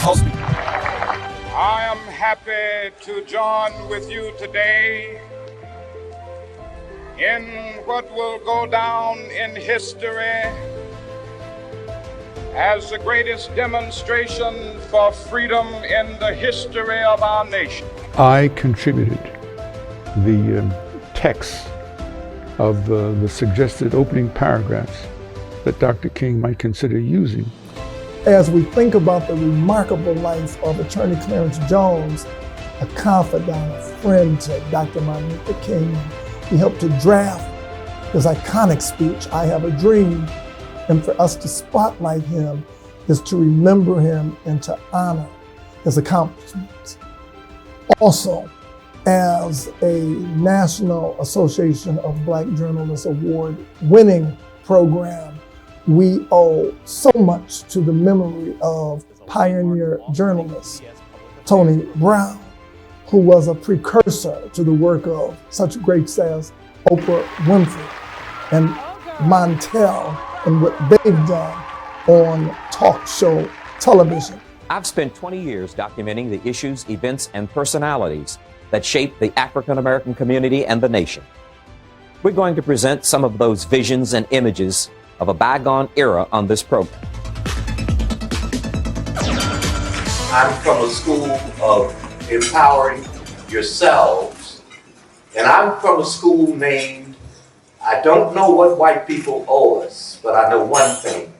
I am happy to join with you today in what will go down in history as the greatest demonstration for freedom in the history of our nation. I contributed the text of the suggested opening paragraphs that Dr. King might consider using. As we think about the remarkable life of Attorney Clarence Jones, a confidant, a friend to Dr. Martin Luther King, he helped to draft his iconic speech, I Have a Dream, and for us to spotlight him is to remember him and to honor his accomplishments. Also, as a National Association of Black Journalists Award winning program, we owe so much to the memory of pioneer journalist Tony Brown, who was a precursor to the work of such greats as Oprah Winfrey and Montel and what they've done on talk show television. I've spent 20 years documenting the issues, events, and personalities that shape the African American community and the nation. We're going to present some of those visions and images of a bygone era on this program. I'm from a school of empowering yourselves, and I'm from a school named, I don't know what white people owe us, but I know one thing,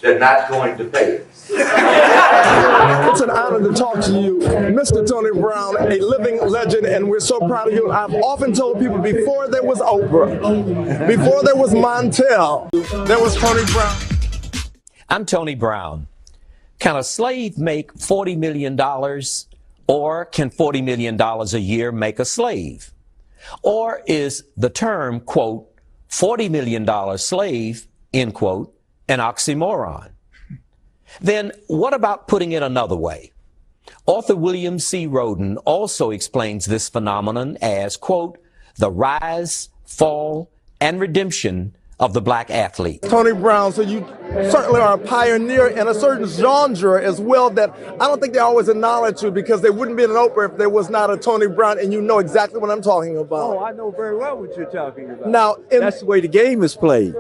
they're not going to pay us. It's an honor to talk to you, Mr. Tony Brown, a living legend, and we're so proud of you. I've often told people before there was Oprah, before there was Montel, there was Tony Brown. I'm Tony Brown. Can a slave make $40 million, or can $40 million a year make a slave? Or is the term, quote, $40 million slave, end quote, an oxymoron? Then what about putting it another way? Author William C. Rhoden also explains this phenomenon as, quote, the rise, fall, and redemption of the black athlete. Tony Brown, so you certainly are a pioneer in a certain genre as well that I don't think they always acknowledge you, because there wouldn't be an Oprah if there was not a Tony Brown, and you know exactly what I'm talking about. Oh, I know very well what you're talking about. Now, that's the way the game is played.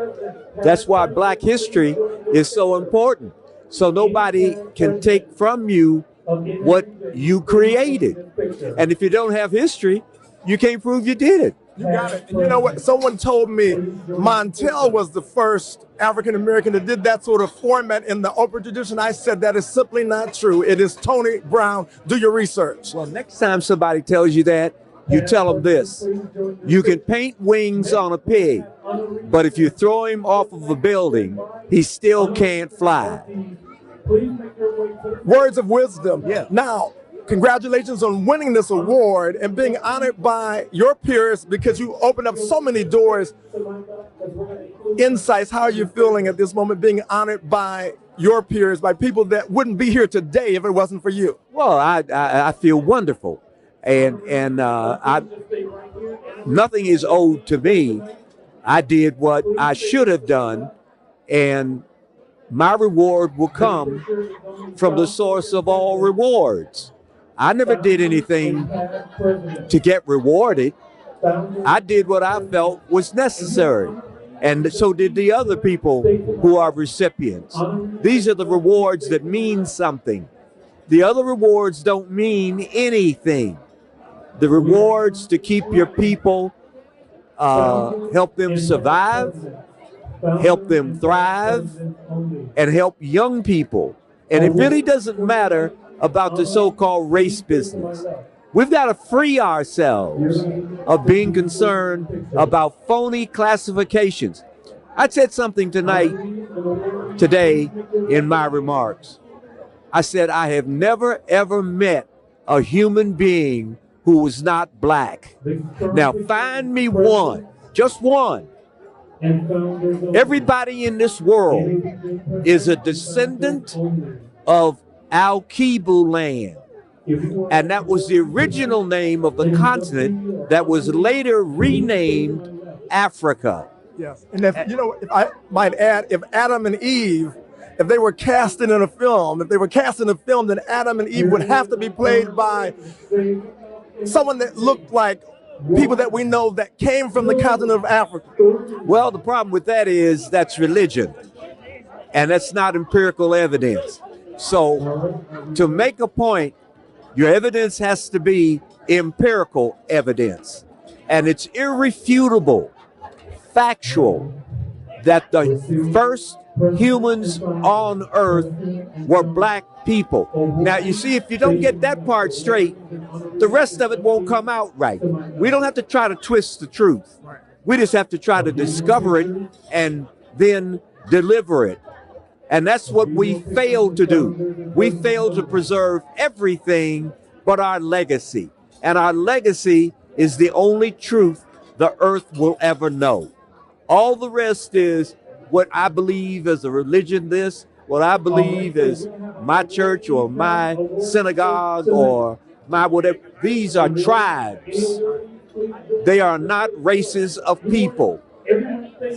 That's why black history is so important. So nobody can take from you what you created. And if you don't have history, you can't prove you did it. You got it. And you know what? Someone told me Montel was the first African American that did that sort of format in the Oprah tradition. I said that is simply not true. It is Tony Brown. Do your research. Well, next time somebody tells you that, you tell them this. You can paint wings on a pig, but if you throw him off of a building, he still can't fly. Words of wisdom. Yeah. Now, congratulations on winning this award and being honored by your peers, because you opened up so many doors. Insights, how are you feeling at this moment being honored by your peers, by people that wouldn't be here today if it wasn't for you? Well, I feel wonderful. And nothing is owed to me. I did what I should have done, and my reward will come from the source of all rewards. I never did anything to get rewarded. I did what I felt was necessary. And so did the other people who are recipients. These are the rewards that mean something. The other rewards don't mean anything. The rewards to keep your people, help them survive, help them thrive, and help young people. And it really doesn't matter about the so-called race business. We've got to free ourselves of being concerned about phony classifications. I said something today in my remarks. I said, I have never, ever met a human being who was not black. Now, find me one, just one. Everybody in this world is a descendant of Al-Kibu land. And that was the original name of the continent that was later renamed Africa. Yes, and if I might add, if Adam and Eve if they were casting in a film, then Adam and Eve would have to be played by someone that looked like people that we know that came from the continent of Africa. Well, the problem with that is that's religion, and that's not empirical evidence. So to make a point, your evidence has to be empirical evidence, and it's irrefutable, factual, that the first humans on earth were black people. Now, you see, if you don't get that part straight, the rest of it won't come out right. We don't have to try to twist the truth. We just have to try to discover it and then deliver it. And that's what we failed to do. We failed to preserve everything but our legacy. And our legacy is the only truth the earth will ever know. All the rest is what I believe as a religion, what I believe is my church or my synagogue or my whatever. These are tribes. They are not races of people.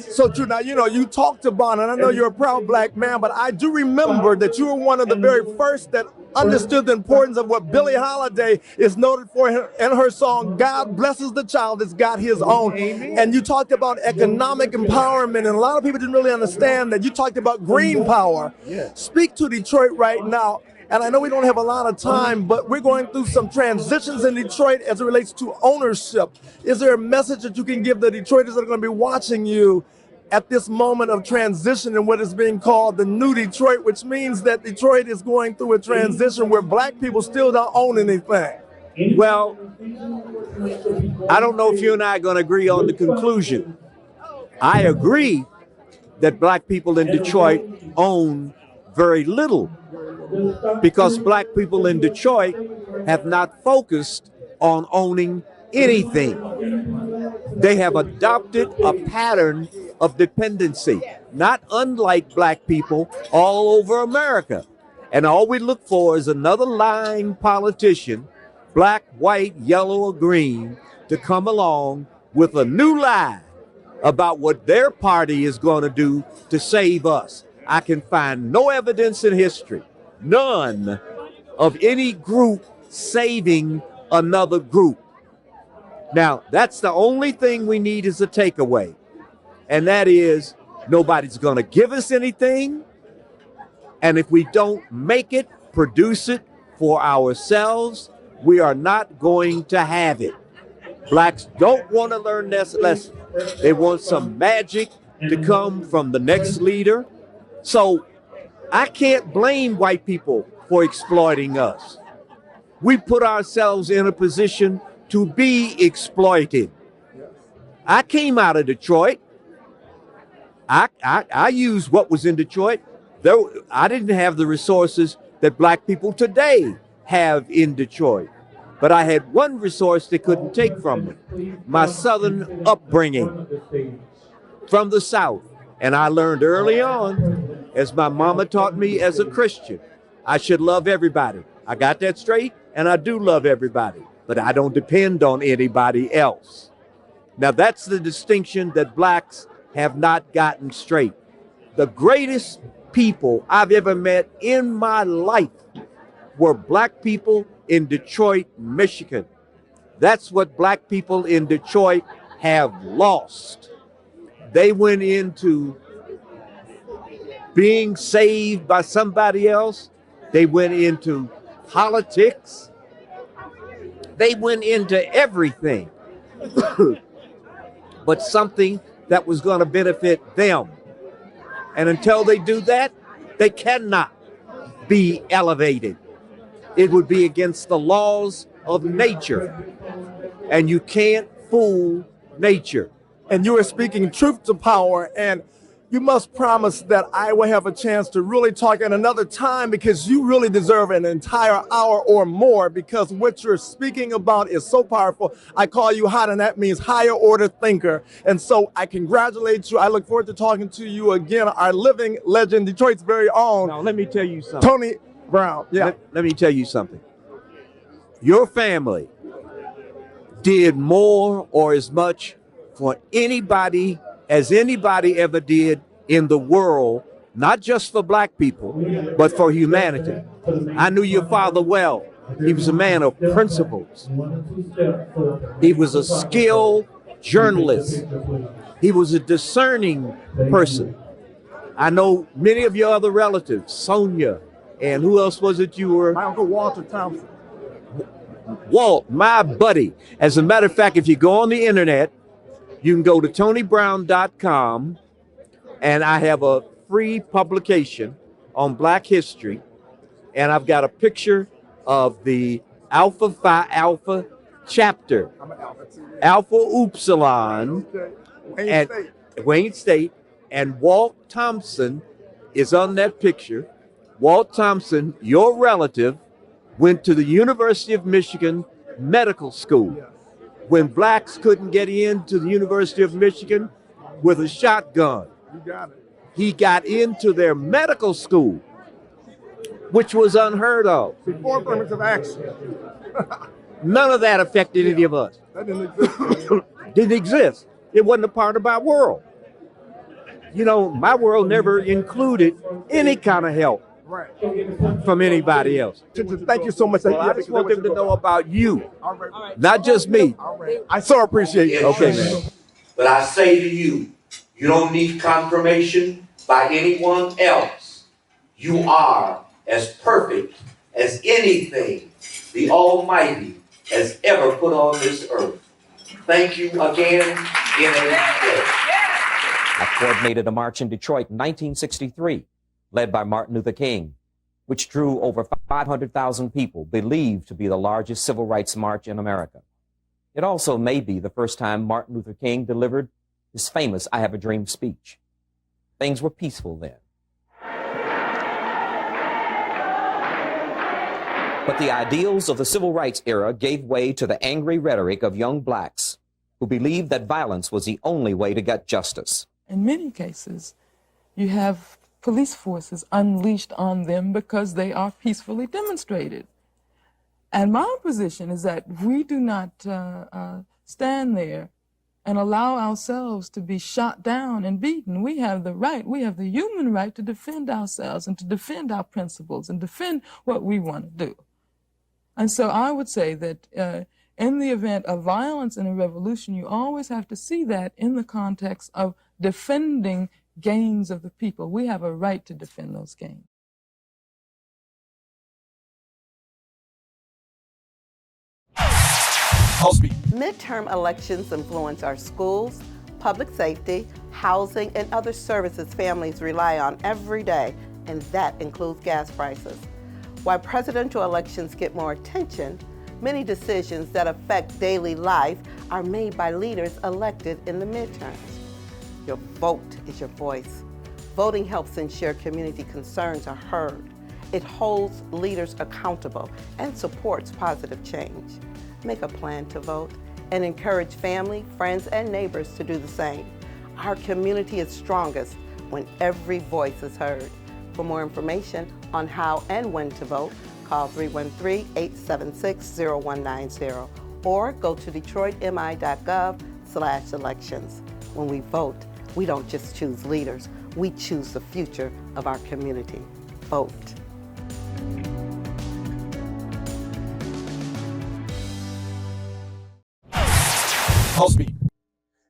So true. Now, you talked about, and I know you're a proud black man, but I do remember that you were one of the very first that understood the importance of what Billie Holiday is noted for in her song, God Blesses the Child That's Got His Own. Amen. And you talked about economic empowerment, and a lot of people didn't really understand that. You talked about green power. Yeah. Speak to Detroit right now. And I know we don't have a lot of time, but we're going through some transitions in Detroit as it relates to ownership. Is there a message that you can give the Detroiters that are going to be watching you at this moment of transition in what is being called the new Detroit, which means that Detroit is going through a transition where black people still don't own anything? Well, I don't know if you and I are going to agree on the conclusion. I agree that black people in Detroit own very little, because black people in Detroit have not focused on owning anything. They have adopted a pattern of dependency, not unlike black people all over America. And all we look for is another lying politician, black, white, yellow, or green, to come along with a new lie about what their party is going to do to save us. I can find no evidence in history, none, of any group saving another group. Now, that's the only thing we need as a takeaway. And that is, nobody's going to give us anything. And if we don't make it, produce it for ourselves, we are not going to have it. Blacks don't want to learn this lesson. They want some magic to come from the next leader. So I can't blame white people for exploiting us. We put ourselves in a position to be exploited. I came out of Detroit. I used what was in Detroit. I didn't have the resources that black people today have in Detroit. But I had one resource they couldn't take from me, my Southern upbringing from the South. And I learned early on, as my mama taught me as a Christian, I should love everybody. I got that straight, and I do love everybody, but I don't depend on anybody else. Now that's the distinction that blacks have not gotten straight. The greatest people I've ever met in my life were black people in Detroit, Michigan. That's what black people in Detroit have lost. They went into being saved by somebody else. They went into politics. They went into everything but something that was going to benefit them. And until they do that, they cannot be elevated. It would be against the laws of nature. And you can't fool nature. And you are speaking truth to power, and you must promise that I will have a chance to really talk at another time, because you really deserve an entire hour or more, because what you're speaking about is so powerful. I call you hot, and that means higher order thinker. And so I congratulate you. I look forward to talking to you again, our living legend, Detroit's very own. Now, let me tell you something. Tony Brown. Yeah. Let me tell you something. Your family did more or as much for anybody as anybody ever did in the world not just for black people, but for humanity. I knew your father well. He was a man of principles. He was a skilled journalist. He was a discerning person. I know many of your other relatives, Sonia, and who else was it you were? My Uncle Walter Thompson. Walt, my buddy. As a matter of fact, if you go on the internet, you can go to tonybrown.com, and I have a free publication on Black history, and I've got a picture of the Alpha Phi Alpha chapter, Alpha Upsilon at Wayne State, and Walt Thompson is on that picture. Walt Thompson, your relative, went to the University of Michigan Medical School. When blacks couldn't get into the University of Michigan with a shotgun, he got into their medical school, which was unheard of. Before affirmative action. None of that affected any of us. That didn't exist. Didn't exist. It wasn't a part of my world. You know, my world never included any kind of help from anybody else. Thank you so much. Well, I just want them to know about you, not just me. I so appreciate it. Okay, man. But I say to you, you don't need confirmation by anyone else. You are as perfect as anything the Almighty has ever put on this earth. Thank you again, NABJ. I coordinated a march in Detroit in 1963, led by Martin Luther King, which drew over 500,000 people, believed to be the largest civil rights march in America. It also may be the first time Martin Luther King delivered his famous I Have a Dream speech. Things were peaceful then. But the ideals of the civil rights era gave way to the angry rhetoric of young blacks who believed that violence was the only way to get justice. In many cases, you have police forces unleashed on them because they are peacefully demonstrated. And my position is that we do not stand there and allow ourselves to be shot down and beaten. We have the right, we have the human right to defend ourselves and to defend our principles and defend what we want to do. And so I would say that in the event of violence in a revolution, you always have to see that in the context of defending gains of the people. We have a right to defend those gains. Midterm elections influence our schools, public safety, housing, and other services families rely on every day, and that includes gas prices. While presidential elections get more attention, many decisions that affect daily life are made by leaders elected in the midterms. Your vote is your voice. Voting helps ensure community concerns are heard. It holds leaders accountable and supports positive change. Make a plan to vote and encourage family, friends, and neighbors to do the same. Our community is strongest when every voice is heard. For more information on how and when to vote, call 313-876-0190 or go to detroitmi.gov/elections. When we vote, we don't just choose leaders, we choose the future of our community. Vote.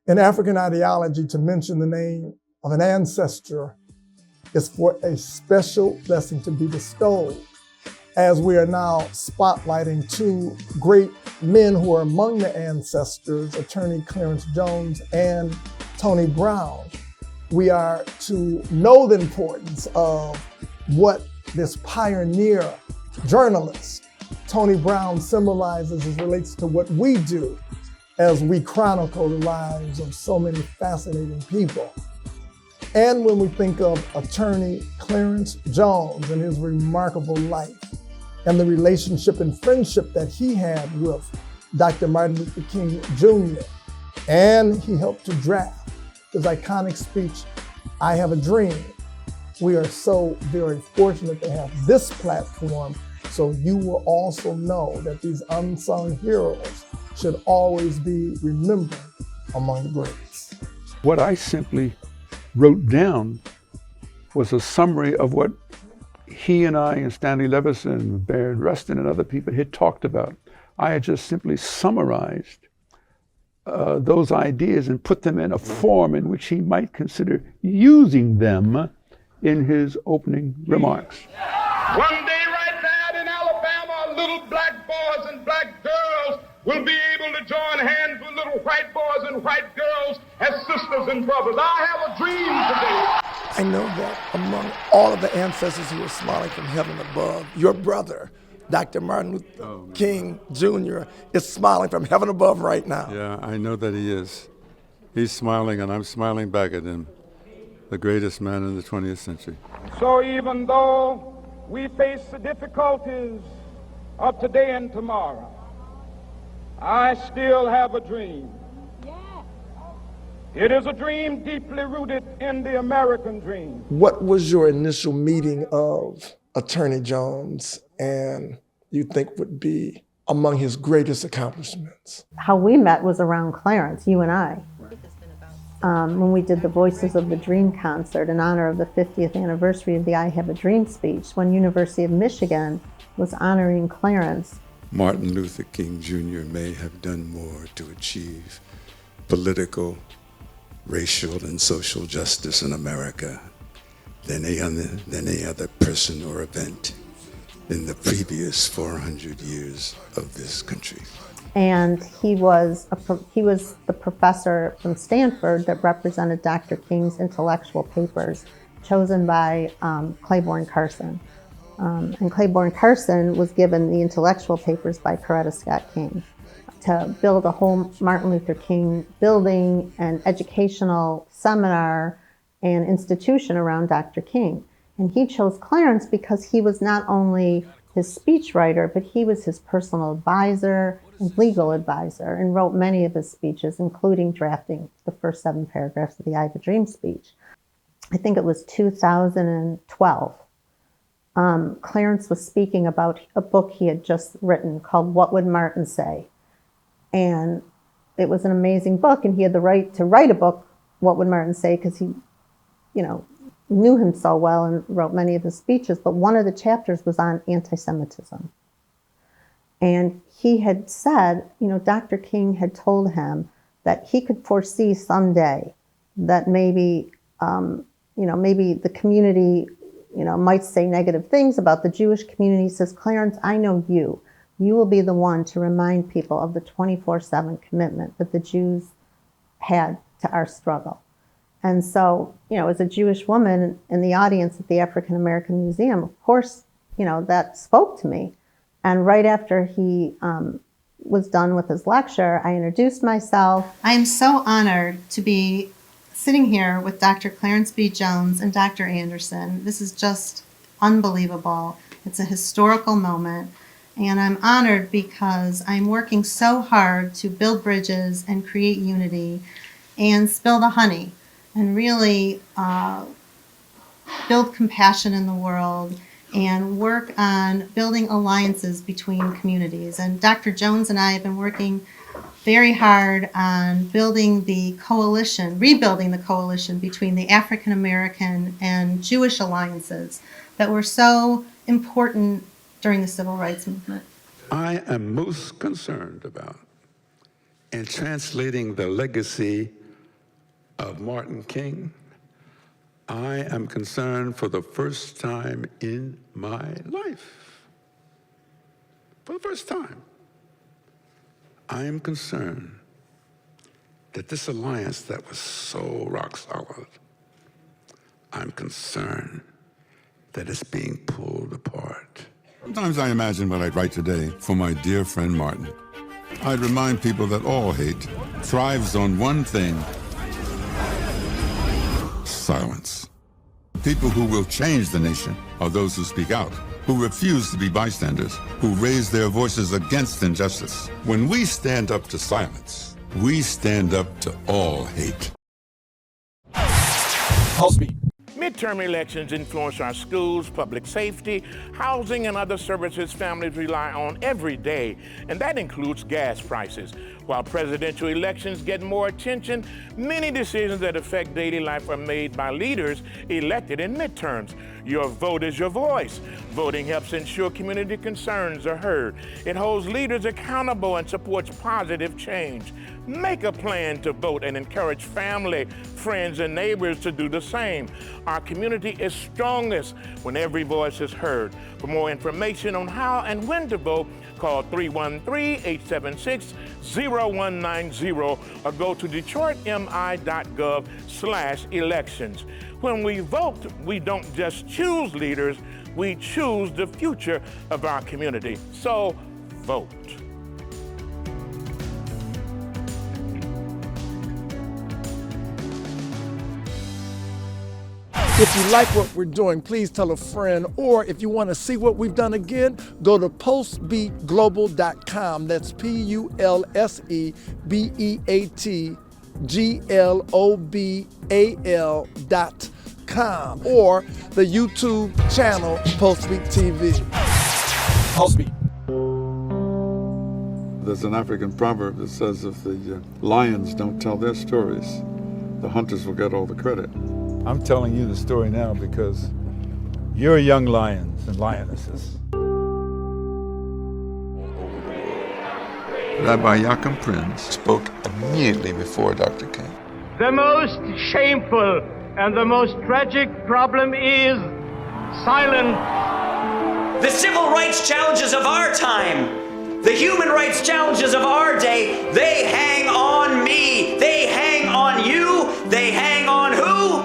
In African ideology, to mention the name of an ancestor is for a special blessing to be bestowed. As we are now spotlighting two great men who are among the ancestors, Attorney Clarence Jones and Tony Brown, we are to know the importance of what this pioneer journalist, Tony Brown, symbolizes as relates to what we do as we chronicle the lives of so many fascinating people. And when we think of Attorney Clarence Jones and his remarkable life and the relationship and friendship that he had with Dr. Martin Luther King Jr., and he helped to draft his iconic speech, I Have a Dream. We are so very fortunate to have this platform, so you will also know that these unsung heroes should always be remembered among the greats. What I simply wrote down was a summary of what he and I and Stanley Levison, Baird Rustin, and other people had talked about. I had just simply summarized those ideas and put them in a form in which he might consider using them in his opening remarks. One day right now in Alabama, little black boys and black girls will be able to join hands with little white boys and white girls as sisters and brothers. I have a dream today. I know that among all of the ancestors who are smiling from heaven above, your brother, Dr. Martin Luther King Jr., is smiling from heaven above right now. Yeah, I know that he is. He's smiling, and I'm smiling back at him, the greatest man in the 20th century. So even though we face the difficulties of today and tomorrow, I still have a dream. It is a dream deeply rooted in the American dream. What was your initial meeting of Attorney Jones and you think would be among his greatest accomplishments? How we met was around Clarence, you and I. When we did the Voices of the Dream concert in honor of the 50th anniversary of the I Have a Dream speech, when University of Michigan was honoring Clarence. Martin Luther King Jr. may have done more to achieve political, racial, and social justice in America than any other person or event in the previous 400 years of this country. And he was the professor from Stanford that represented Dr. King's intellectual papers, chosen by Claiborne Carson. And Claiborne Carson was given the intellectual papers by Coretta Scott King to build a whole Martin Luther King building and educational seminar and institution around Dr. King. And he chose Clarence because he was not only his speechwriter, but he was his personal advisor and legal advisor, and wrote many of his speeches, including drafting the first 7 paragraphs of the I Have a Dream speech. I think it was 2012. Clarence was speaking about a book he had just written called What Would Martin Say? And it was an amazing book, and he had the right to write a book, What Would Martin Say? Because he, knew him so well and wrote many of his speeches, but one of the chapters was on anti-Semitism. And he had said, Dr. King had told him that he could foresee someday that maybe, maybe the community, might say negative things about the Jewish community. He says, Clarence, I know you. You will be the one to remind people of the 24/7 commitment that the Jews had to our struggle. And so, as a Jewish woman in the audience at the African American Museum, of course, that spoke to me. And right after he was done with his lecture, I introduced myself. I am so honored to be sitting here with Dr. Clarence B. Jones and Dr. Anderson. This is just unbelievable. It's a historical moment. And I'm honored because I'm working so hard to build bridges and create unity and spill the honey and really build compassion in the world and work on building alliances between communities. And Dr. Jones and I have been working very hard on building the coalition, rebuilding the coalition between the African American and Jewish alliances that were so important during the Civil Rights Movement. I am most concerned about in translating the legacy of Martin King. I am concerned for the first time in my life, for the first time, I am concerned that this alliance that was so rock solid, I'm concerned that it's being pulled apart. Sometimes I imagine what I'd write today for my dear friend Martin. I'd remind people that all hate thrives on one thing: silence. People who will change the nation are those who speak out, who refuse to be bystanders, who raise their voices against injustice. When we stand up to silence, we stand up to all hate. PULSEBEAT. Midterm elections influence our schools, public safety, housing, and other services families rely on every day, and that includes gas prices. While presidential elections get more attention, many decisions that affect daily life are made by leaders elected in midterms. Your vote is your voice. Voting helps ensure community concerns are heard. It holds leaders accountable and supports positive change. Make a plan to vote and encourage family, friends, and neighbors to do the same. Our community is strongest when every voice is heard. For more information on how and when to vote, call 313-876-0190 or go to detroitmi.gov/elections. When we vote, we don't just choose leaders, we choose the future of our community. So vote. If you like what we're doing, please tell a friend. Or if you want to see what we've done again, go to pulsebeatglobal.com. That's PULSEBEATGLOBAL.com. Or the YouTube channel, PulseBeat TV. PulseBeat. There's an African proverb that says if the lions don't tell their stories, the hunters will get all the credit. I'm telling you the story now because you're young lions and lionesses. Rabbi Yaakov Prince spoke immediately before Dr. King. The most shameful and the most tragic problem is silence. The civil rights challenges of our time, the human rights challenges of our day, they hang on me, they hang on you, they hang on who?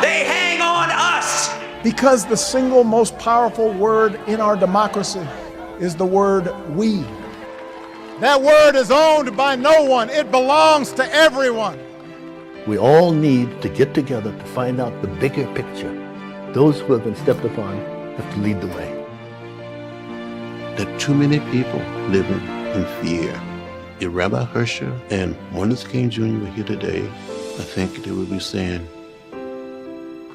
They hang on us. Because the single most powerful word in our democracy is the word we. That word is owned by no one. It belongs to everyone. We all need to get together to find out the bigger picture. Those who have been stepped upon have to lead the way. There are too many people living in fear. If Rabbi Hersher and Martin Luther King Jr. were here today, I think they would be saying,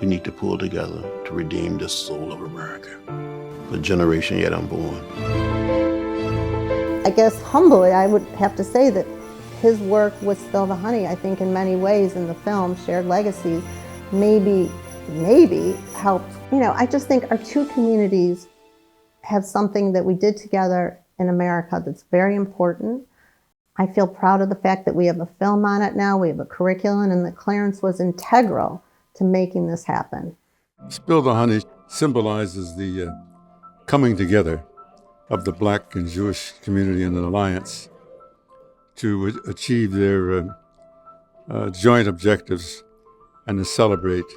we need to pull together to redeem the soul of America. The generation yet unborn. I guess humbly, I would have to say that his work with Spill the Honey, I think in many ways in the film, Shared Legacies, maybe helped. You know, I just think our two communities have something that we did together in America that's very important. I feel proud of the fact that we have a film on it now, we have a curriculum, and that Clarence was integral to making this happen. Spill the Honey symbolizes the coming together of the Black and Jewish community in an alliance to achieve their joint objectives and to celebrate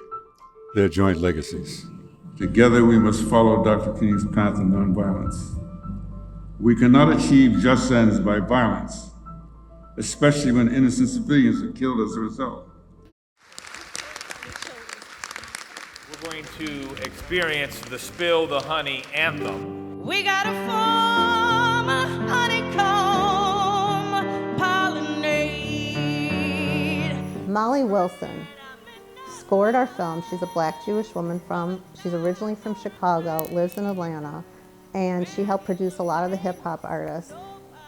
their joint legacies. Together we must follow Dr. King's path of nonviolence. We cannot achieve just ends by violence, especially when innocent civilians are killed as a result. We're going to experience the Spill the Honey anthem. We gotta form a honeycomb, pollinate. Molly Wilson scored our film. She's a Black Jewish woman she's originally from Chicago, lives in Atlanta, and she helped produce a lot of the hip hop artists.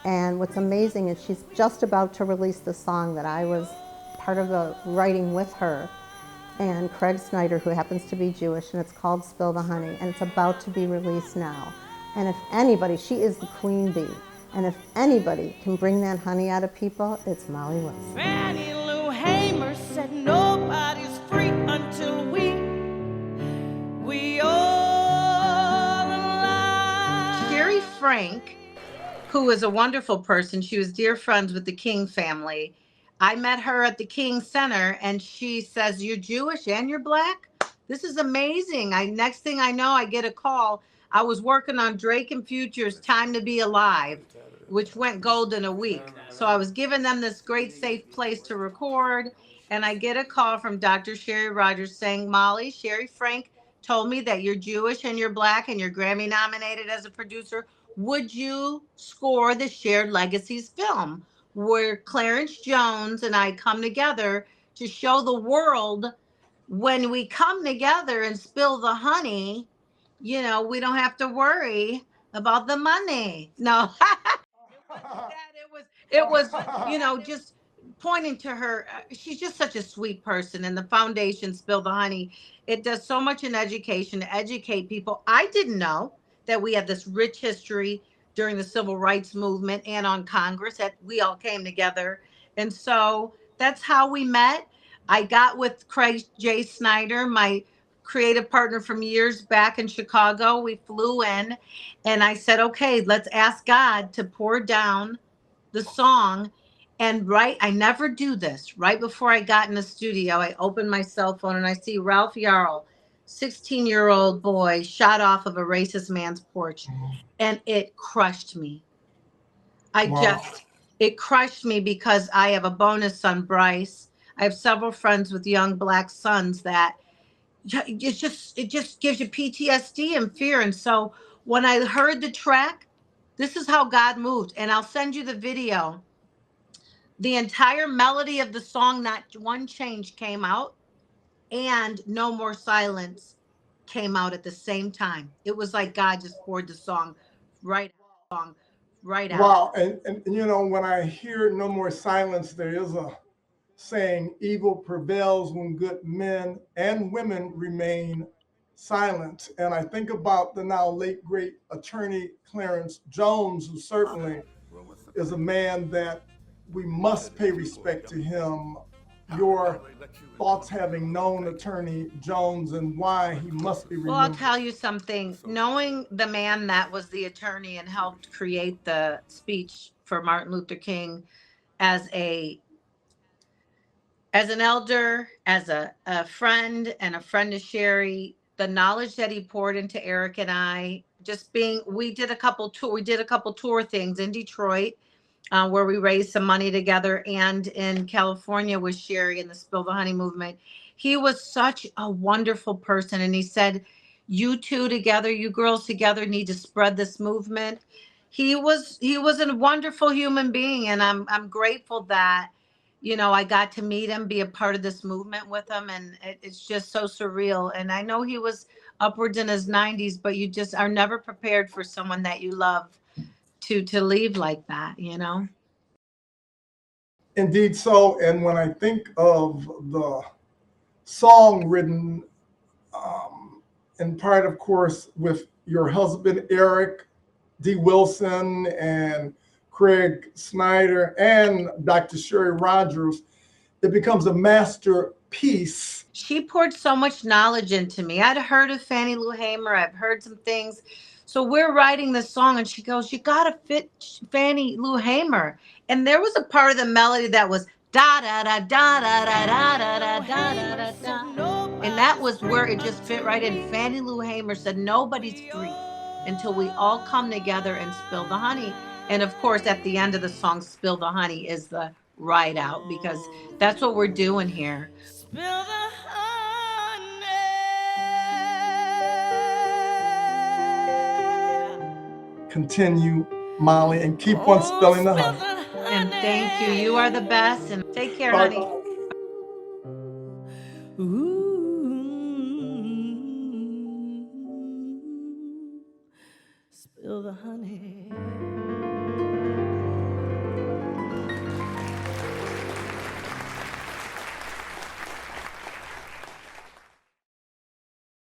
And what's amazing is she's just about to release the song that I was part of the writing with her and Craig Snyder, who happens to be Jewish, and it's called Spill the Honey, and it's about to be released now. And if anybody, she is the queen bee, and if anybody can bring that honey out of people, it's Molly Wilson. Fannie Lou Hamer said nobody's free until we all align. Sherry Frank, who is a wonderful person, she was dear friends with the King family. I met her at the King Center, and she says, you're Jewish and you're Black? This is amazing. Next thing I know, I get a call. I was working on Drake and Future's Time to Be Alive, which went gold in a week. So I was giving them this great safe place to record, and I get a call from Dr. Sherry Rogers saying, Molly, Sherry Frank told me that you're Jewish and you're Black and you're Grammy nominated as a producer. Would you score the Shared Legacies film, where Clarence Jones and I come together to show the world when we come together and spill the honey, you know, we don't have to worry about the money. No, it was, you know, just pointing to her. She's just such a sweet person. And the foundation, Spill the Honey, it does so much in education to educate people. I didn't know that we had this rich history during the civil rights movement and on Congress, that we all came together. And so that's how we met. I got with Craig J. Snyder, my creative partner from years back in Chicago. We flew in and I said, okay, let's ask God to pour down the song. And I never do this. Right before I got in the studio, I opened my cell phone and I see Ralph Yarl, 16-year-old boy, shot off of a racist man's porch. And it crushed me. It crushed me because I have a bonus son, Bryce. I have several friends with young Black sons that it just gives you PTSD and fear. And so when I heard the track, this is how God moved. And I'll send you the video. The entire melody of the song, not one change, came out, and No More Silence came out at the same time. It was like God just poured the song right out. Wow. And you know, when I hear No More Silence, there is a saying, evil prevails when good men and women remain silent. And I think about the now late, great attorney Clarence Jones, who certainly is a man that we must pay respect to him. Your thoughts, having known Attorney Jones, and why he must be remembered? Well, I'll tell you something. Knowing the man that was the attorney and helped create the speech for Martin Luther King as an elder, as a friend, and a friend to Sherry, the knowledge that he poured into Eric and I, we did a couple tour things in Detroit, where we raised some money together, and in California with Sherry and the Spill the Honey movement. He was such a wonderful person. And he said, you two together, you girls together need to spread this movement. He was a wonderful human being. And I'm grateful that, you know, I got to meet him, be a part of this movement with him. And it's just so surreal. And I know he was upwards in his 90s, but you just are never prepared for someone that you love to leave like that, you know? Indeed so. And when I think of the song written, in part, of course, with your husband, Eric D. Wilson, and Craig Snyder, and Dr. Sherry Rogers, it becomes a masterpiece. She poured so much knowledge into me. I'd heard of Fannie Lou Hamer. I've heard some things. So we're writing this song, and she goes, you got to fit Fannie Lou Hamer. And there was a part of the melody that was da da da da da da da da da da da da. And that was where it just fit right in. Fannie Lou Hamer said, nobody's free until we all come together and spill the honey. And of course, at the end of the song, Spill the Honey is the ride out, because that's what we're doing here. Spill the honey. Continue, Molly, and keep on spilling the honey. And thank you. You are the best. And take care, Bye. honey. Ooh. Spill the honey.